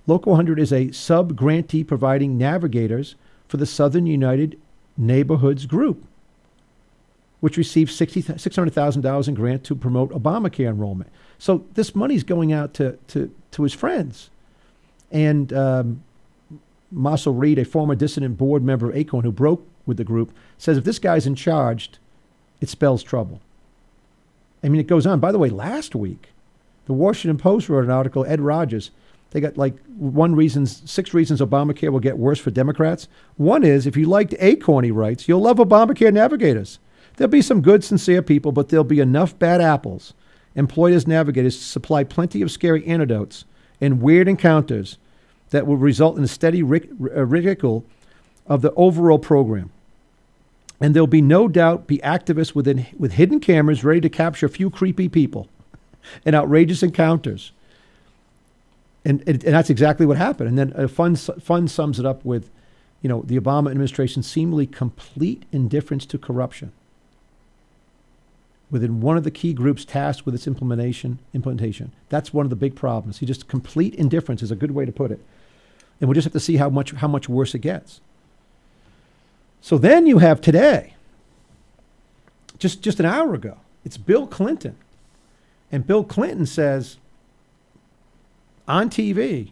Local 100 is a sub-grantee providing navigators for the Southern United Neighborhoods Group, which received $600,000 in grant to promote Obamacare enrollment. So this money's going out to his friends. And Marcel Reed, a former dissident board member of Acorn who broke with the group, says if this guy's in charge, it spells trouble. I mean, it goes on. By the way, last week, the Washington Post wrote an article, Ed Rogers, they got like 6 reasons Obamacare will get worse for Democrats. One is, if you liked Acorn, he writes, you'll love Obamacare navigators. There'll be some good, sincere people, but there'll be enough bad apples employed as navigators to supply plenty of scary anecdotes and weird encounters that will result in a steady ridicule of the overall program. And there'll be no doubt be activists with hidden cameras ready to capture a few creepy people and outrageous encounters. And that's exactly what happened. And then Fund sums it up with, the Obama administration's seemingly complete indifference to corruption within one of the key groups tasked with its implementation. That's one of the big problems. Just complete indifference is a good way to put it. And we'll just have to see how much worse it gets. So then you have today, just an hour ago, it's Bill Clinton. And Bill Clinton says on TV,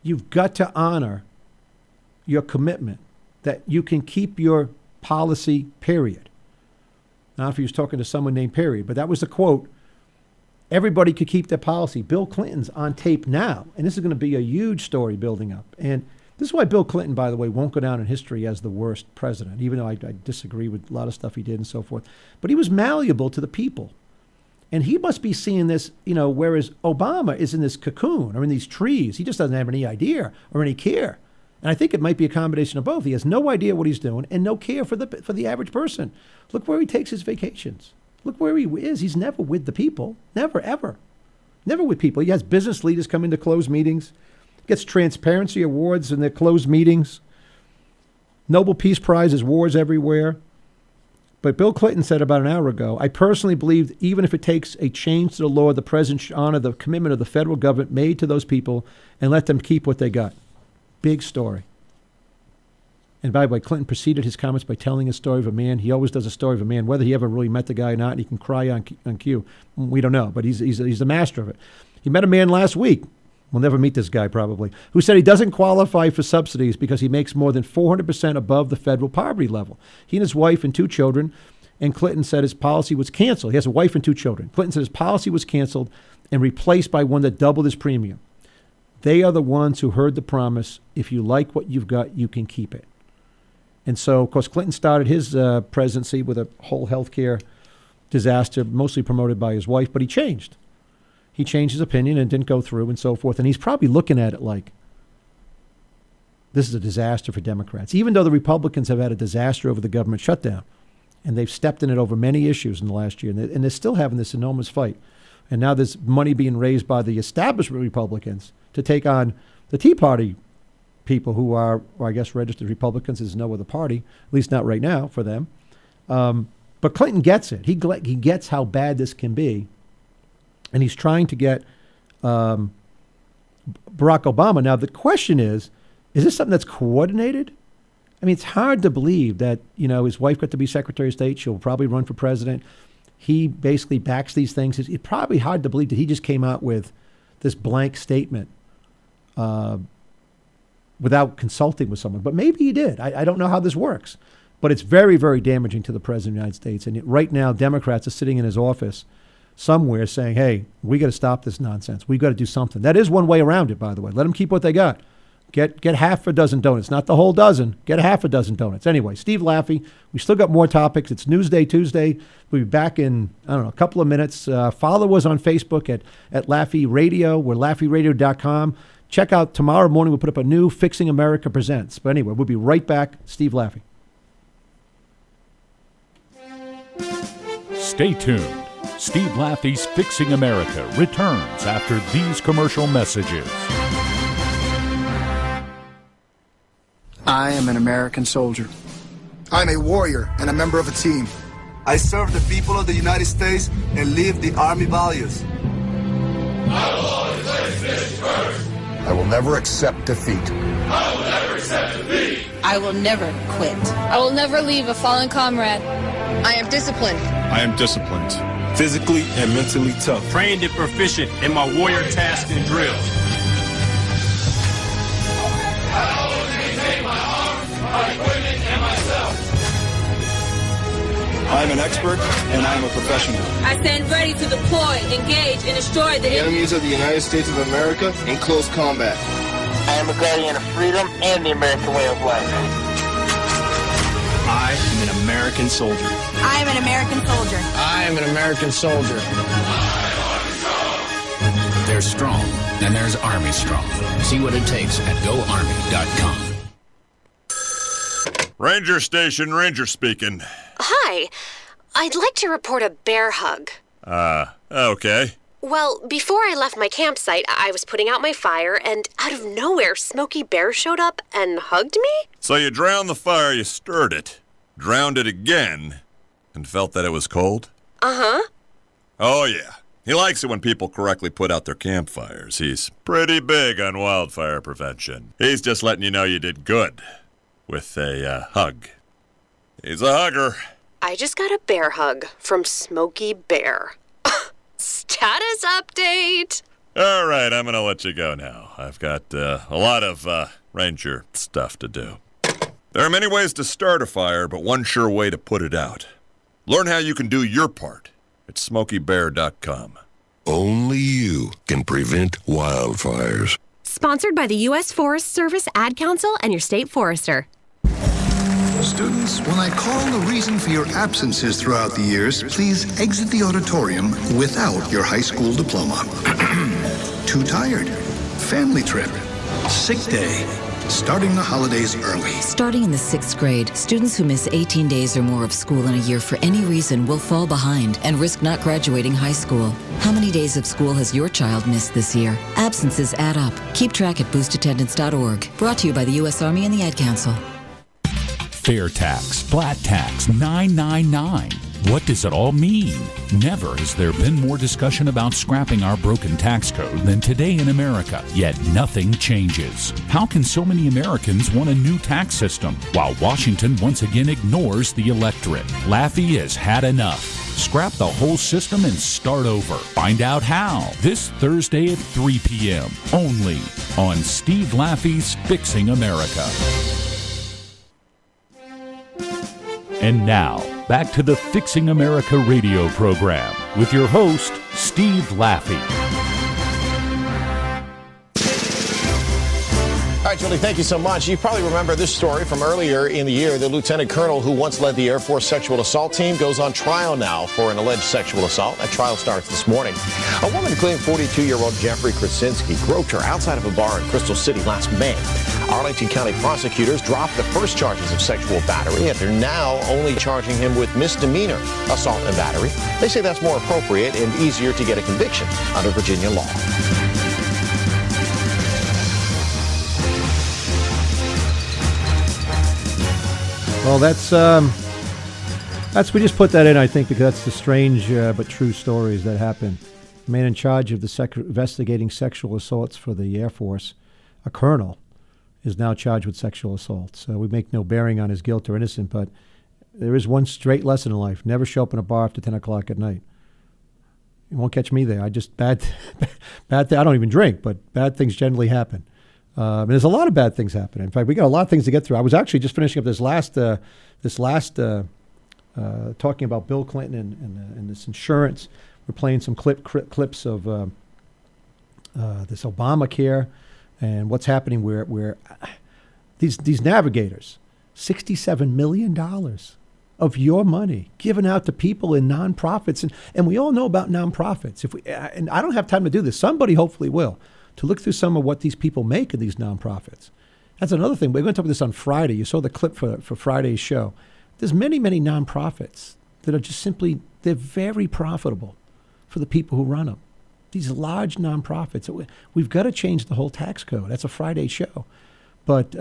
you've got to honor your commitment that you can keep your policy, period. Now, if he was talking to someone named Period, but that was the quote. Everybody could keep their policy. Bill Clinton's on tape now, and this is going to be a huge story building up. And this is why Bill Clinton, by the way, won't go down in history as the worst president, even though I disagree with a lot of stuff he did and so forth. But he was malleable to the people. And he must be seeing this, whereas Obama is in this cocoon or in these trees. He just doesn't have any idea or any care. And I think it might be a combination of both. He has no idea what he's doing and no care for the average person. Look where he takes his vacations. Look where he is. He's never with the people. Never, ever. Never with people. He has business leaders come into closed meetings, gets transparency awards in their closed meetings, Nobel Peace Prizes, wars everywhere. But Bill Clinton said about an hour ago, I personally believe even if it takes a change to the law, the president should honor the commitment of the federal government made to those people and let them keep what they got. Big story. And by the way, Clinton preceded his comments by telling a story of a man. He always does a story of a man, whether he ever really met the guy or not, and he can cry on cue. We don't know, but he's the master of it. He met a man last week. We'll never meet this guy probably, who said he doesn't qualify for subsidies because he makes more than 400% above the federal poverty level. He and his wife and 2 children, and Clinton said his policy was canceled. He has a wife and 2 children. Clinton said his policy was canceled and replaced by one that doubled his premium. They are the ones who heard the promise, if you like what you've got, you can keep it. And so, of course, Clinton started his presidency with a whole healthcare disaster, mostly promoted by his wife, but he changed. He changed his opinion and didn't go through and so forth. And he's probably looking at it like, this is a disaster for Democrats, even though the Republicans have had a disaster over the government shutdown. And they've stepped in it over many issues in the last year. And they're still having this enormous fight. And now there's money being raised by the establishment Republicans to take on the Tea Party people who are, or I guess, registered Republicans. There's no other party, at least not right now for them. But Clinton gets it. He gets how bad this can be. And he's trying to get Barack Obama. Now, the question is this something that's coordinated? I mean, it's hard to believe that, his wife got to be Secretary of State. She'll probably run for president. He basically backs these things. It's probably hard to believe that he just came out with this blank statement without consulting with someone. But maybe he did. I don't know how this works. But it's very, very damaging to the President of the United States. And right now, Democrats are sitting in his office somewhere saying, hey, we got to stop this nonsense. We've got to do something. That is one way around it, by the way. Let them keep what they got. Get half a dozen donuts, not the whole dozen. Get half a dozen donuts. Anyway, Steve Laffey, we still got more topics. It's Newsday Tuesday. We'll be back in, a couple of minutes. Follow us on Facebook at Laffey Radio. We're LaffeyRadio.com. Check out tomorrow morning. We'll put up a new Fixing America Presents. But anyway, we'll be right back. Steve Laffey. Stay tuned. Steve Laffey's Fixing America returns after these commercial messages. I am an American soldier. I'm a warrior and a member of a team. I serve the people of the United States and live the Army values. I will always place this first. I will never accept defeat. I will never accept defeat. I will never quit. I will never leave a fallen comrade. I am disciplined. I am disciplined. Physically and mentally tough. Trained and proficient in my warrior tasks and drills. I will like women and myself. I'm an expert, and I'm a professional. I stand ready to deploy, engage, and destroy The enemies of the United States of America in close combat. I am a guardian of freedom and the American way of life. I am an American soldier. I am an American soldier. I am an American soldier. There's strong, and there's Army strong. See what it takes at GoArmy.com. Ranger Station, Ranger speaking. Hi. I'd like to report a bear hug. Okay. Well, before I left my campsite, I was putting out my fire, and out of nowhere, Smokey Bear showed up and hugged me? So you drowned the fire, you stirred it, drowned it again, and felt that it was cold? Uh-huh. Oh, yeah. He likes it when people correctly put out their campfires. He's pretty big on wildfire prevention. He's just letting you know you did good with a hug. He's a hugger. I just got a bear hug from Smokey Bear. Status update! All right, I'm going to let you go now. I've got a lot of ranger stuff to do. There are many ways to start a fire, but one sure way to put it out. Learn how you can do your part at SmokeyBear.com. Only you can prevent wildfires. Sponsored by the U.S. Forest Service, Ad Council, and your state forester. Students, when I call the reason for your absences throughout the years, please exit the auditorium without your high school diploma. Too tired. Family trip. Sick day. Starting the holidays early. Starting in the 6th grade, students who miss 18 days or more of school in a year for any reason will fall behind and risk not graduating high school. How many days of school has your child missed this year? Absences add up. Keep track at boostattendance.org. Brought to you by the U.S. Army and the Ad Council. Fair tax, flat tax, 999. What does it all mean? Never has there been more discussion about scrapping our broken tax code than today in America, yet nothing changes. How can so many Americans want a new tax system while Washington once again ignores the electorate? Laffey has had enough. Scrap the whole system and start over. Find out how this Thursday at 3 p.m. only on Steve Laffey's Fixing America. And now, back to the Fixing America radio program with your host, Steve Laffey. All right, Julie, thank you so much. You probably remember this story from earlier in the year. The lieutenant colonel who once led the Air Force sexual assault team goes on trial now for an alleged sexual assault. That trial starts this morning. A woman claimed 42-year-old Jeffrey Krasinski groped her outside of a bar in Crystal City last May. Arlington County prosecutors dropped the first charges of sexual battery, and they're now only charging him with misdemeanor assault and battery. They say that's more appropriate and easier to get a conviction under Virginia law. Well, that's we just put that in, I think, because that's the strange but true stories that happen. The man in charge of the investigating sexual assaults for the Air Force, a colonel, is now charged with sexual assault. So we make no bearing on his guilt or innocent, but there is one straight lesson in life. Never show up in a bar after 10 o'clock at night. You won't catch me there. I just, bad I don't even drink, but bad things generally happen. And there's a lot of bad things happening. In fact, we got a lot of things to get through. I was actually just finishing up this last talking about Bill Clinton and this insurance. We're playing some clips of this Obamacare and what's happening where these navigators, $67 million of your money given out to people in nonprofits, and we all know about nonprofits. And I don't have time to do this. Somebody hopefully will. To look through some of what these people make in these nonprofits. That's another thing. We're going to talk about this on Friday. You saw the clip for Friday's show. There's many, many nonprofits that are just simply, they're very profitable for the people who run them. These large nonprofits. We've got to change the whole tax code. That's a Friday show. But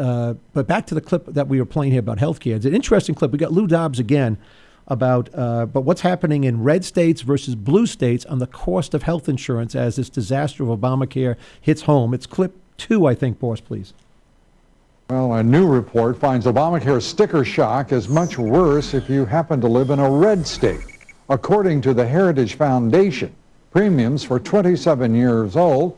back to the clip that we were playing here about healthcare. It's an interesting clip. We got Lou Dobbs again about but what's happening in red states versus blue states on the cost of health insurance as this disaster of Obamacare hits home. It's clip 2, I think, boss, please. Well, a new report finds Obamacare sticker shock is much worse if you happen to live in a red state. According to the Heritage Foundation, premiums for 27 years old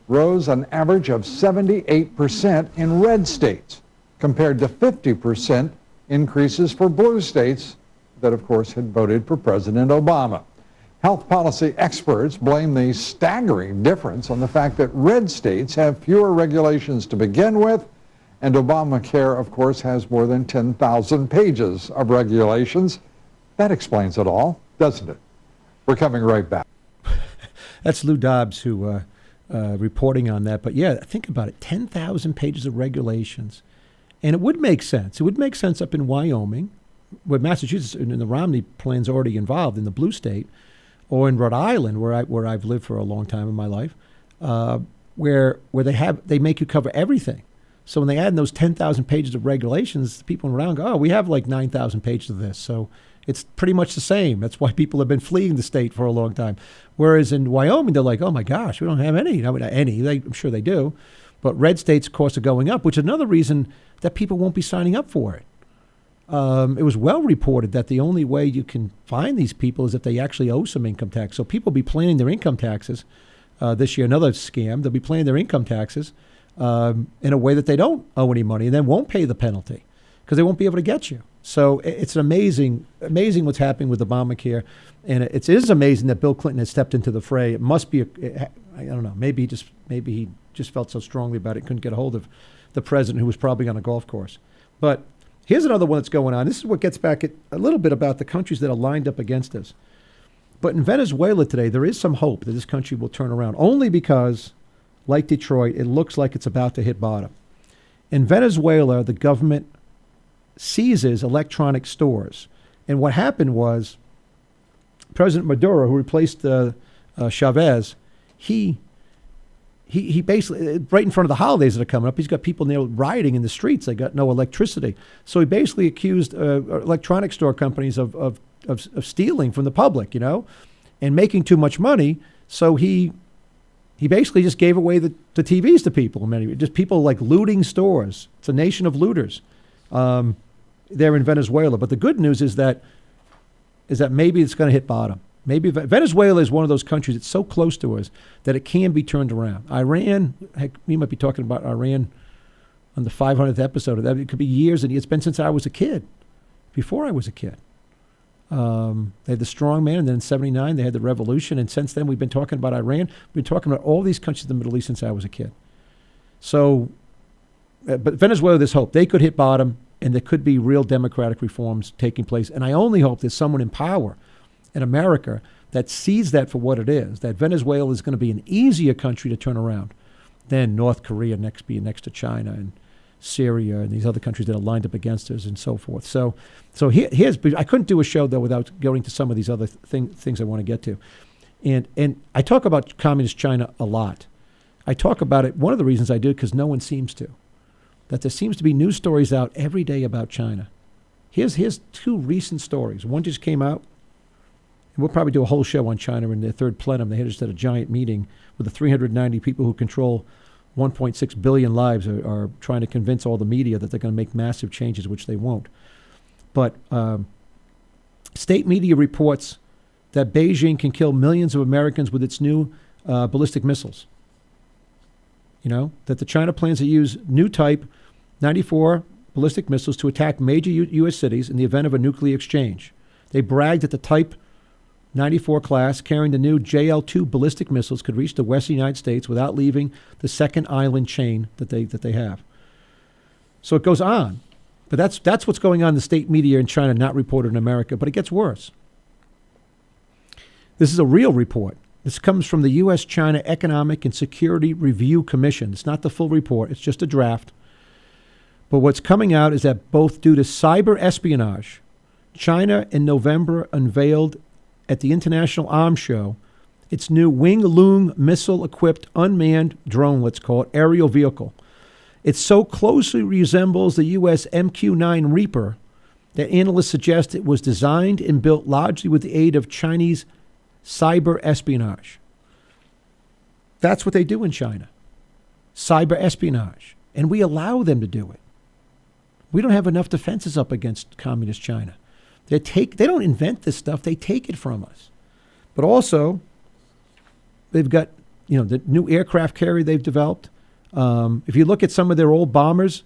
rose an average of 78% in red states. compared to 50% increases for blue states that, of course, had voted for President Obama. Health policy experts blame the staggering difference on the fact that red states have fewer regulations to begin with, and Obamacare, of course, has more than 10,000 pages of regulations. That explains it all, doesn't it? We're coming right back. That's Lou Dobbs who reporting on that. But yeah, think about it, 10,000 pages of regulations. And it would make sense. It would make sense up in Wyoming, where Massachusetts and the Romney plan's already involved in the blue state, or in Rhode Island, where I've lived for a long time in my life, where they make you cover everything. So when they add in those 10,000 pages of regulations, the people around go, oh, we have like 9,000 pages of this. So it's pretty much the same. That's why people have been fleeing the state for a long time. Whereas in Wyoming, they're like, oh my gosh, we don't have any. I'm sure they do. But red states' costs are going up, which is another reason that people won't be signing up for it. It was well reported that the only way you can find these people is if they actually owe some income tax. So people will be planning their income taxes this year. Another scam. They'll be planning their income taxes in a way that they don't owe any money and then won't pay the penalty because they won't be able to get you. So it's amazing what's happening with Obamacare. And it is amazing that Bill Clinton has stepped into the fray. It must be, I don't know, maybe he just felt so strongly about it, couldn't get a hold of the president, who was probably on a golf course. But here's another one that's going on. This is what gets back at a little bit about the countries that are lined up against us. But in Venezuela today, there is some hope that this country will turn around, only because, like Detroit, it looks like it's about to hit bottom. In Venezuela, the government seizes electronic stores. And what happened was President Maduro, who replaced Chavez, he basically, right in front of the holidays that are coming up, he's got people now rioting in the streets. They got no electricity. So he basically accused electronic store companies of stealing from the public, and making too much money. So he basically just gave away the TVs to people. Just people like looting stores. It's a nation of looters there in Venezuela. But the good news is that maybe it's going to hit bottom. Maybe Venezuela is one of those countries that's so close to us that it can be turned around. Iran, heck, we might be talking about Iran on the 500th episode of that. It could be years, and it's been since I was a kid, before I was a kid. They had the strong man, and then in 79 they had the revolution, and since then we've been talking about Iran. We've been talking about all these countries in the Middle East since I was a kid. So, but Venezuela, there's hope. They could hit bottom, and there could be real democratic reforms taking place. And I only hope there's someone in power in America that sees that for what it is, that Venezuela is going to be an easier country to turn around than North Korea being next to China and Syria and these other countries that are lined up against us and so forth. So here's, I couldn't do a show, though, without going to some of these other things I want to get to. And I talk about communist China a lot. I talk about it, one of the reasons I do, because no one seems to, that there seems to be news stories out every day about China. Here's two recent stories. One just came out. We'll probably do a whole show on China in their third plenum. They just had a giant meeting with the 390 people who control 1.6 billion lives are trying to convince all the media that they're going to make massive changes, which they won't. But state media reports that Beijing can kill millions of Americans with its new ballistic missiles. That the China plans to use new type 94 ballistic missiles to attack major U.S. cities in the event of a nuclear exchange. They bragged that the Type 94 class carrying the new JL-2 ballistic missiles could reach the western United States without leaving the second island chain that they have. So it goes on. But that's what's going on in the state media in China, not reported in America. But it gets worse. This is a real report. This comes from the U.S.-China Economic and Security Review Commission. It's not the full report. It's just a draft. But what's coming out is that both due to cyber espionage, China in November unveiled at the International Arms Show its new Wing-Lung missile-equipped unmanned drone, let's call it, aerial vehicle. It so closely resembles the U.S. MQ-9 Reaper that analysts suggest it was designed and built largely with the aid of Chinese cyber espionage. That's what they do in China. Cyber espionage. And we allow them to do it. We don't have enough defenses up against communist China. They don't invent this stuff. They take it from us. But also, they've got, the new aircraft carrier they've developed. If you look at some of their old bombers,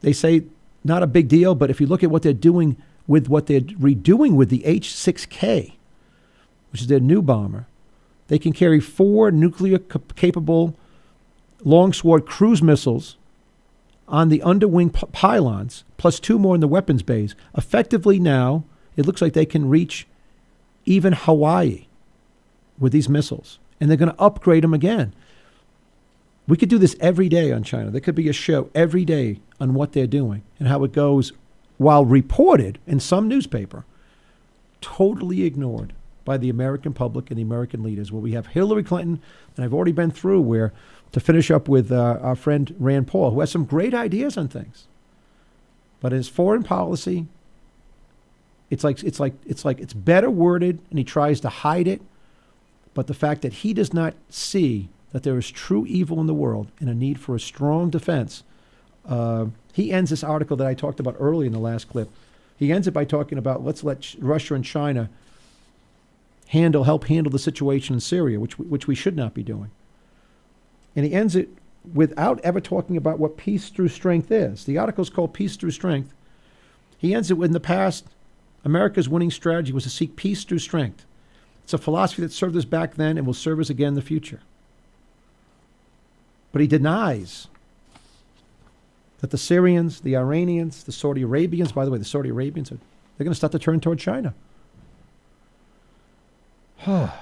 They say not a big deal, but if you look at what they're doing with what they're redoing with the H-6K, which is their new bomber, they can carry 4 nuclear-capable Longsword cruise missiles on the underwing pylons, plus 2 more in the weapons bays. Effectively now, it looks like they can reach even Hawaii with these missiles. And they're going to upgrade them again. We could do this every day on China. There could be a show every day on what they're doing and how it goes, while reported in some newspaper, totally ignored by the American public and the American leaders. Where we have Hillary Clinton, and I've already been through where, to finish up with our friend Rand Paul, who has some great ideas on things. But his foreign policy, it's better worded, and he tries to hide it. But the fact that he does not see that there is true evil in the world and a need for a strong defense. He ends this article that I talked about earlier in the last clip. He ends it by talking about, let's let Russia and China help handle the situation in Syria, which we should not be doing. And he ends it without ever talking about what peace through strength is. The article is called Peace Through Strength. He ends it with, in the past, America's winning strategy was to seek peace through strength. It's a philosophy that served us back then and will serve us again in the future. But he denies that the Syrians, the Iranians, the Saudi Arabians, by the way, the Saudi Arabians, they're going to start to turn toward China. A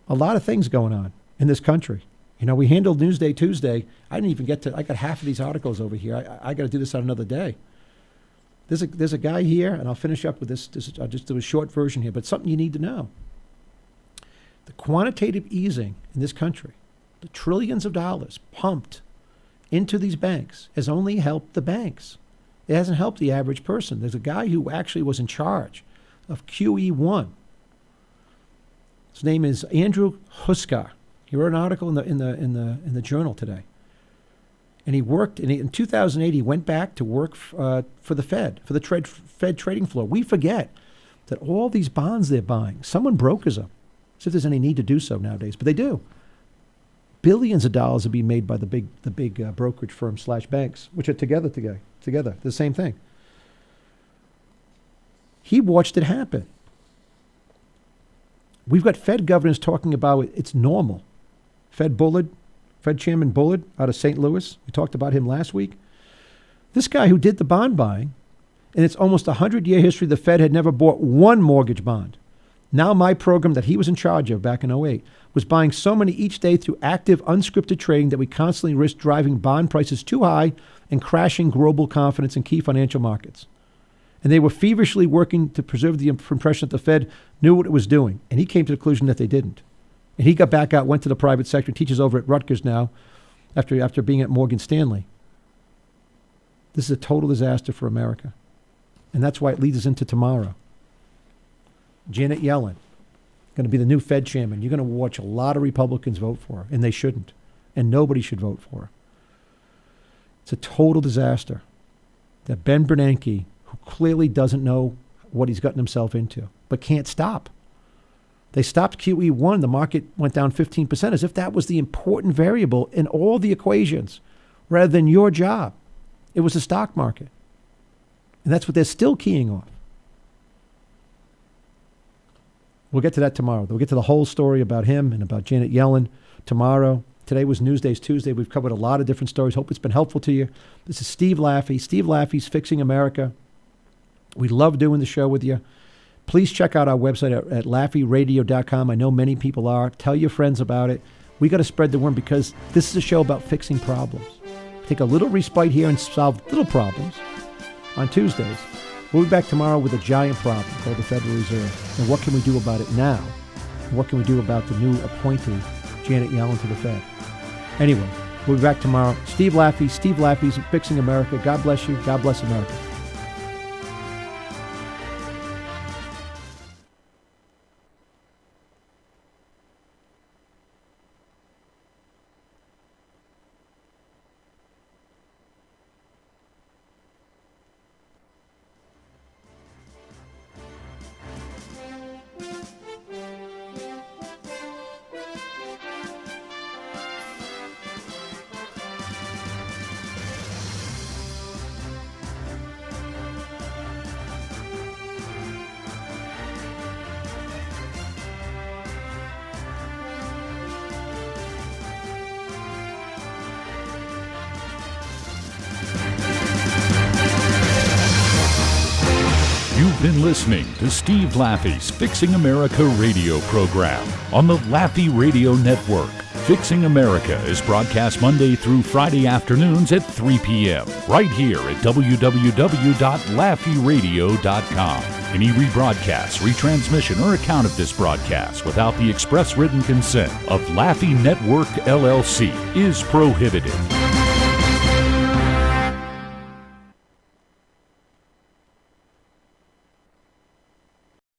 lot of things going on in this country. You know, we handled Newsday Tuesday. I didn't even get to, I got half of these articles over here. I got to do this on another day. There's a guy here, and I'll finish up with this. I'll just do a short version here, but something you need to know. The quantitative easing in this country, the trillions of dollars pumped into these banks, has only helped the banks. It hasn't helped the average person. There's a guy who actually was in charge of QE1. His name is Andrew Huskar. He wrote an article in the journal today. And he worked, in 2008, he went back to work for the Fed, for the Fed trading floor. We forget that all these bonds they're buying, someone brokers them, as if there's any need to do so nowadays, but they do. Billions of dollars are being made by the big brokerage firms / banks, which are together, the same thing. He watched it happen. We've got Fed governors talking about it's normal. Fed Chairman Bullard out of St. Louis, we talked about him last week. This guy who did the bond buying, in its almost 100-year history, the Fed had never bought one mortgage bond. Now my program that he was in charge of back in 2008 was buying so many each day through active, unscripted trading that we constantly risked driving bond prices too high and crashing global confidence in key financial markets. And they were feverishly working to preserve the impression that the Fed knew what it was doing. And he came to the conclusion that they didn't. And he got back out, went to the private sector, teaches over at Rutgers now after being at Morgan Stanley. This is a total disaster for America. And that's why it leads us into tomorrow. Janet Yellen, going to be the new Fed chairman. You're going to watch a lot of Republicans vote for her, and they shouldn't. And nobody should vote for her. It's a total disaster that Ben Bernanke, who clearly doesn't know what he's gotten himself into, but can't stop. They stopped QE1. The market went down 15%, as if that was the important variable in all the equations, rather than your job. It was the stock market. And that's what they're still keying off. We'll get to that tomorrow. We'll get to the whole story about him and about Janet Yellen tomorrow. Today was Newsday Tuesday. We've covered a lot of different stories. Hope it's been helpful to you. This is Steve Laffey. Steve Laffey's Fixing America. We love doing the show with you. Please check out our website at LaffeyRadio.com. I know many people are. Tell your friends about it. We got to spread the word because this is a show about fixing problems. Take a little respite here and solve little problems on Tuesdays. We'll be back tomorrow with a giant problem called the Federal Reserve. And what can we do about it now? And what can we do about the new appointee, Janet Yellen, to the Fed? Anyway, we'll be back tomorrow. Steve Laffey's Fixing America. God bless you. God bless America. been listening to Steve Laffey's Fixing America radio program on the Laffey Radio Network. Fixing America is broadcast Monday through Friday afternoons at 3 p.m. right here at www.laffeyradio.com. Any rebroadcast, retransmission, or account of this broadcast without the express written consent of Laffey Network, LLC is prohibited.